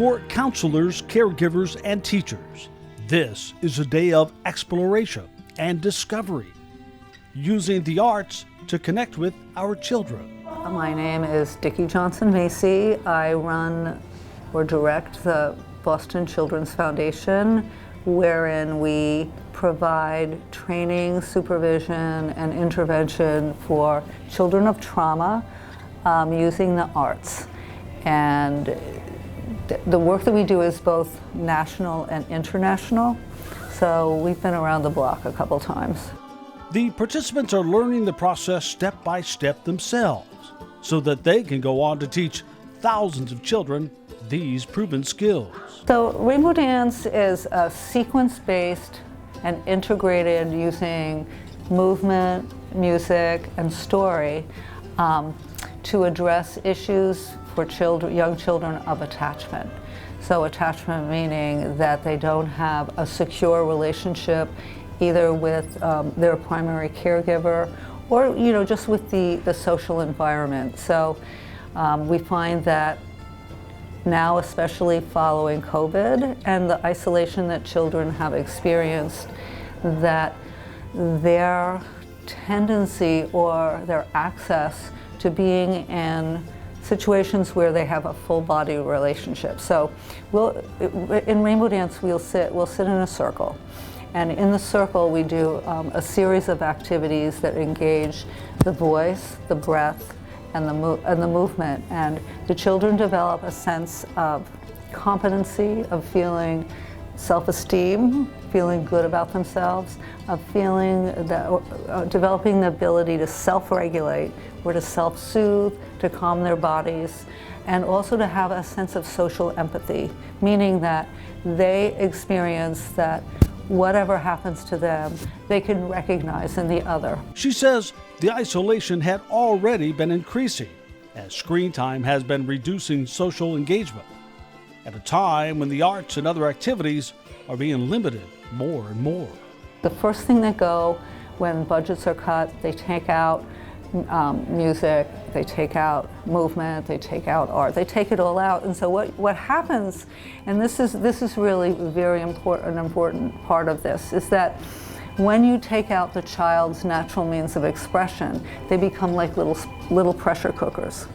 for counselors, caregivers, and teachers. This is a day of exploration and discovery, using the arts to connect with our children. My name is Dickie Johnson-Macy. I run or direct the Boston Children's Foundation, wherein we provide training, supervision, and intervention for children of trauma using the arts. And the work that we do is both national and international, so we've been around the block a couple times. The participants are learning the process step by step themselves, so that they can go on to teach thousands of children these proven skills. So Rainbow Dance is a sequence-based and integrated using movement, music, and story to address issues for young children of attachment. So attachment meaning that they don't have a secure relationship either with their primary caregiver or just with the social environment. So we find that now, especially following COVID and the isolation that children have experienced, that their tendency or their access to being in situations where they have a full body relationship. So in Rainbow Dance we'll sit in a circle, and in the circle we do a series of activities that engage the voice, the breath, and the movement, and the children develop a sense of competency, of feeling self-esteem, feeling good about themselves, of feeling that developing the ability to self-regulate or to self-soothe, to calm their bodies, and also to have a sense of social empathy, meaning that they experience that whatever happens to them, they can recognize in the other. She says the isolation had already been increasing as screen time has been reducing social engagement at a time when the arts and other activities are being limited more and more. The first thing that go when budgets are cut, they take out music, they take out movement, they take out art, they take it all out. And so what happens, and this is really very important part of this, is that when you take out the child's natural means of expression, they become like little pressure cookers.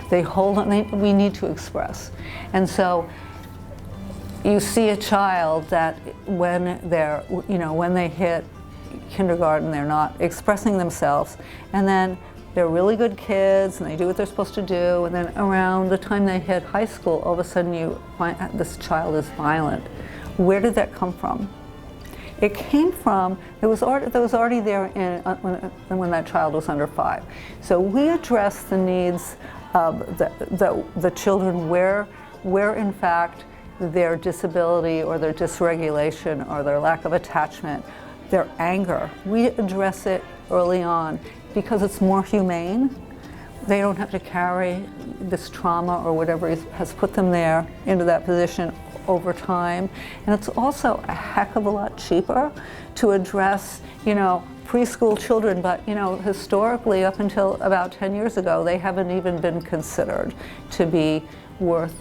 They hold on, we need to express. And so you see a child that when they hit kindergarten, they're not expressing themselves, and then they're really good kids and they do what they're supposed to do, and then around the time they hit high school, all of a sudden you find this child is violent. Where did that come from? It came from, it was already there when that child was under 5. So we address the needs of the children where in fact their disability or their dysregulation or their lack of attachment, their anger, we address it early on because it's more humane. They don't have to carry this trauma or whatever has put them there into that position over time. And it's also a heck of a lot cheaper to address, preschool children, but historically up until about 10 years ago, they haven't even been considered to be worth,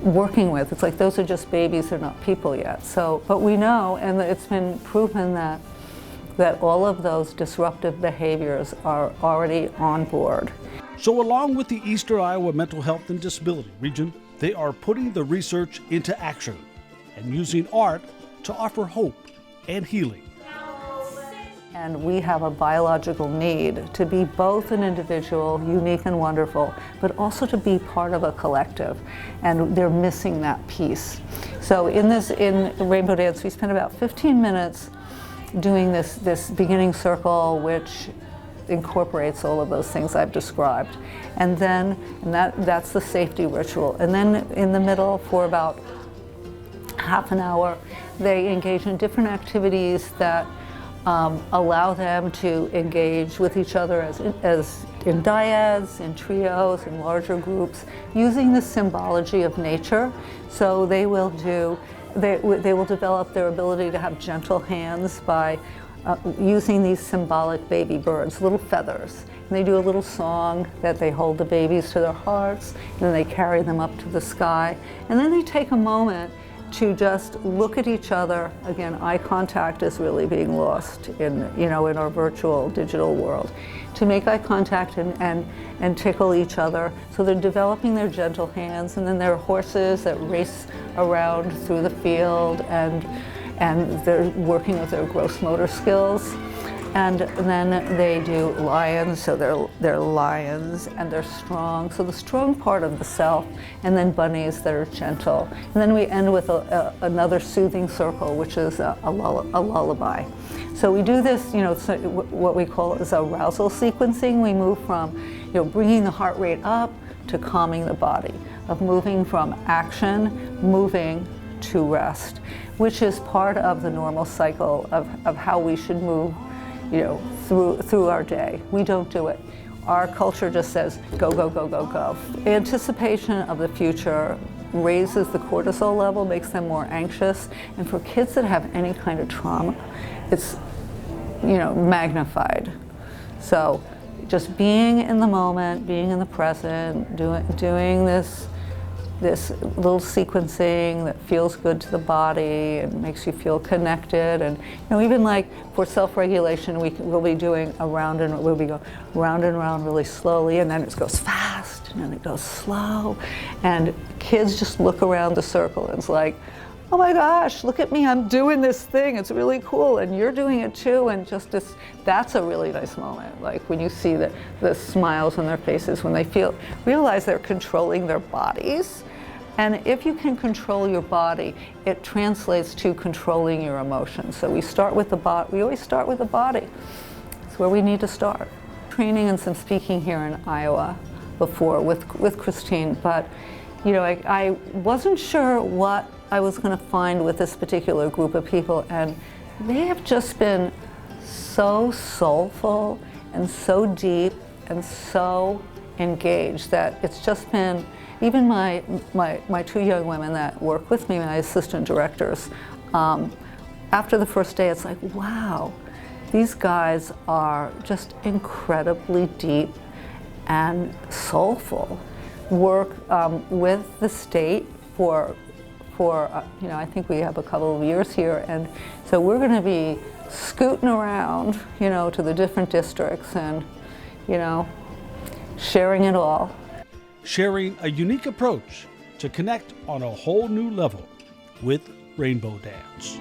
working with. It's like those are just babies, they're not people yet. So, but we know, and it's been proven that all of those disruptive behaviors are already on board. So along with the Eastern Iowa Mental Health and Disability Region, they are putting the research into action and using art to offer hope and healing. And we have a biological need to be both an individual, unique and wonderful, but also to be part of a collective. And they're missing that piece. So in Rainbow Dance, we spent about 15 minutes doing this beginning circle, which incorporates all of those things I've described. And then, that's the safety ritual. And then in the middle, for about half an hour, they engage in different activities that allow them to engage with each other as in dyads, in trios, in larger groups, using the symbology of nature. So they will develop their ability to have gentle hands by using these symbolic baby birds, little feathers. And they do a little song that they hold the babies to their hearts, and then they carry them up to the sky. And then they take a moment to just look at each other. Again, eye contact is really being lost in our virtual digital world. To make eye contact and tickle each other. So they're developing their gentle hands, and then there are horses that race around through the field, and they're working with their gross motor skills. And then they do lions, so they're lions, and they're strong, so the strong part of the self, and then bunnies that are gentle. And then we end with another soothing circle, which is a lullaby. So we do this, what we call is arousal sequencing. We move from, bringing the heart rate up to calming the body, of moving from action, moving to rest, which is part of the normal cycle of how we should move through our day. We don't do it. Our culture just says, go, go, go, go, go. Anticipation of the future raises the cortisol level, makes them more anxious, and for kids that have any kind of trauma, it's, magnified. So just being in the moment, being in the present, doing this little sequencing that feels good to the body and makes you feel connected. And even like for self-regulation, we'll be doing we'll be going round and round really slowly, and then it goes fast, and then it goes slow, and kids just look around the circle and it's like, oh my gosh, look at me, I'm doing this thing, it's really cool, and you're doing it too, and that's a really nice moment. Like when you see the smiles on their faces when they realize they're controlling their bodies. And if you can control your body, it translates to controlling your emotions. So we start with the body. We always start with the body. It's where we need to start. Training and some speaking here in Iowa before with Christine, but I wasn't sure what I was going to find with this particular group of people, and they have just been so soulful and so deep and so engaged that it's just been, even my two young women that work with me, my assistant directors, after the first day, it's like, wow, these guys are just incredibly deep and soulful. Work with the state for I think we have a couple of years here, and so we're going to be scooting around, to the different districts and, sharing it all. Sharing a unique approach to connect on a whole new level with Rainbow Dance.